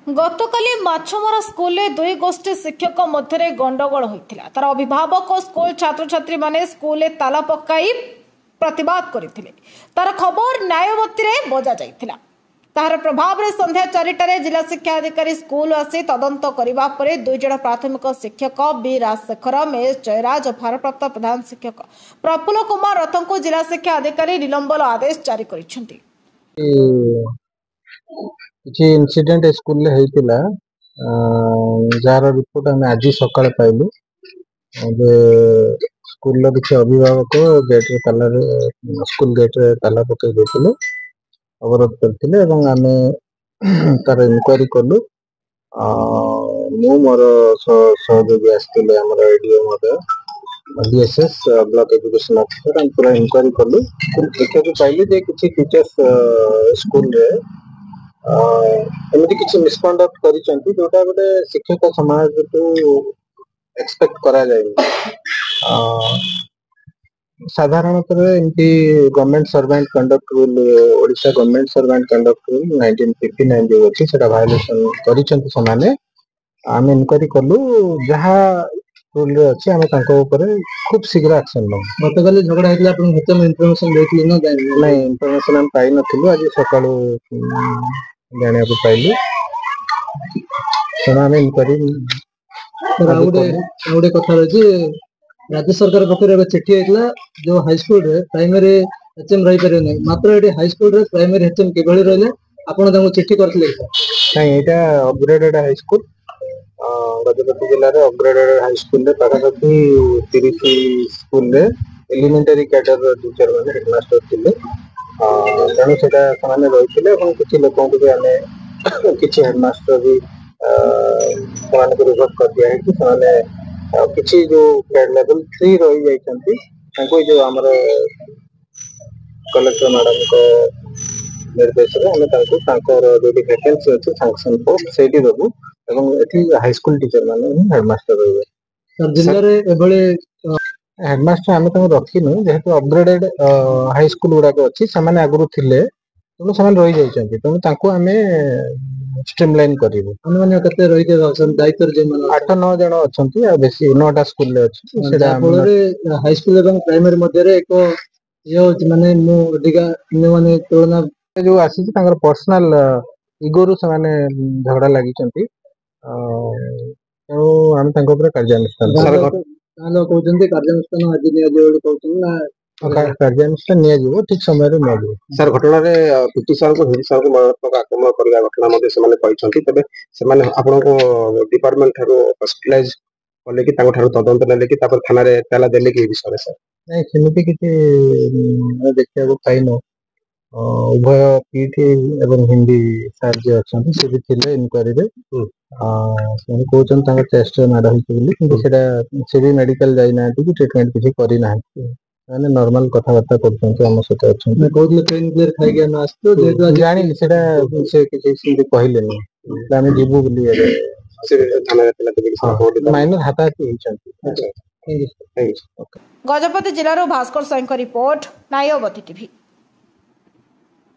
गतकाली माछमरा school दुई गोष्ठी शिक्षक मध्य गंडगोल होता। तार अभिभावक स्कूल छात्र छात्री माने स्कूल ताला पकाई प्रतिवाद करते। तार खबर न्यायवती बजा जाइथिला। तार प्रभाव में संध्या 4टार जिला शिक्षा अधिकारी स्कूल आसी तदंत करने पर दुई जन प्राथमिक शिक्षक बी राजशेखर महेश जयराज और भारप्राप्त प्रधान शिक्षक प्रफुल्ल कुमार रथ को जिला शिक्षा अधिकारी निलंबन आदेश जारी करिसेंती। किसी इनसीडेंट स्कूल रे हेतिला जार रिपोर्ट हम आज सकाळे पाइलु जे स्कूल रो किसी अभिभावक गेट रे ताला स्कूल गेट रे ताला पकई देथिले अवरोध करथिले एवं आमे तार इंक्वायरी कलु मु मोर सहयोगी आस्थिले हमर एडीओ महोदय डीएसएस ब्लॉक एजुकेशन ऑफिसर हम पूरा इंक्वायरी कलु देखि पाइलु जे किसी टीचर्स स्कूल रे एमती किसी मिसकंडक्ट करिसेंती जोटा गोटे शिक्षक समाज तो एक्सपेक्ट करा जाय। साधारणतः एमती government servant conduct rule Odisha government servant conduct rule 1959 जो अछि सेटा वायलेशन करिसेंती समाने आमे इनक्वायरी कलु जहा रूल रे अछि आमे तांको ऊपर खूब शीघ्र एक्शन लो। गतकाली झगड़ा हेतला आपण हेतम इन्फॉर्मेशन देथिले न नहीं इन्फॉर्मेशन हम पाइ नथिलु आज सकाळु जाने को पाइलु समाने इनक्वायरी राउडे कथा रही राज्य सरकार पक्षर चिठी आइला जो हाई स्कूल रे प्राइमरी एचएम रही पारे नहीं मात्र एटी हाई स्कूल रे प्राइमरी एचएम केबळी रहले आपण तांको चिठी करथिले नहीं एटा अपग्रेडेड हाई स्कूल गजपति जिल्ला रे अपग्रेडेड हाई स्कूल रे पाखापाखि 30 स्कूल रे एलिमेंटरी कैडर टीचर माने हेडमास्टर थिले तेणु सेटा समाने रहिथिले এবং কিছু लोकଙ୍କୁ भी आमे किसी हेडमास्टर भी समाने को रिपोर्ट कर दिया है कि समाने किसी जो ग्रेड लेवल 3 रही जाइछंती ताको जो हमर कलेक्टर मैडम को निर्देश रे हमें ताको ताकर जो वैकेंसी अछि सैंक्शन पोस्ट सेठी देबु एवं एठी हाई स्कूल टीचर माने हेडमास्टर रहबे सब जिल्ला रे एबळे हेडमास्टर आमे ताको रखिनु जेहेतु अपग्रेडेड हाई स्कूल गुडा को अछि समान आगरु थिले तो समान रही जाइछंती तो ताको आमे स्ट्रीमलाइन करिवो हम माने कते रही के दायित्व जे मन 8-9 जण अछंती आ बेसी 9टा स्कूल ले अछि सेटा हमरे हाई स्कूल एवं प्राइमरी मध्ये रे एको यो माने मु अधिका अन्य माने तुलना जो आसी तांगर पर्सनल इगोरु समान झगड़ा लागि चंती तो हम तांको ऊपर कार्यानुष्ठान सर तालो कहउचंती कार्यानुष्ठान आज निया जेउ कहउचन ना कार्यानुष्ठान निया जीवो ठीक समय रे निया जीवो सर घटना रे पीटी सर को हिंदी सर को मारात्मक आक्रमण करला घटना मध्ये से माने कहउचंती तबे से माने आपन को डिपार्टमेंट थारो हॉस्पिटलाइज करले कि ताको थारो तदंत लेले कि तापर थाना रे ताला देले कि विषय सर नहीं सेमिति किछि देखिया को पाइनो उभय पीटी एवं हिंदी सर जे अछंती से भी थिले इनक्वायरी रे से कहउचन ताको चेस्ट रे माडा हित बोली किंतु सेटा से भी मेडिकल जाई ना कि ट्रीटमेंट किछि करि ना माने नॉर्मल कथा बार्ता करछंती हम सहित अछंती कहउले पेन क्लियर खाइ गया ना आस्तो जे जानि सेटा से किछि सिंधे कहिले नै आमे जीवु बोली से थाना रे ताला देले माइनर हाताती हिचंती। गजपति जिल्लारो भास्कर साईं रिपोर्ट न्यायवती टीवी।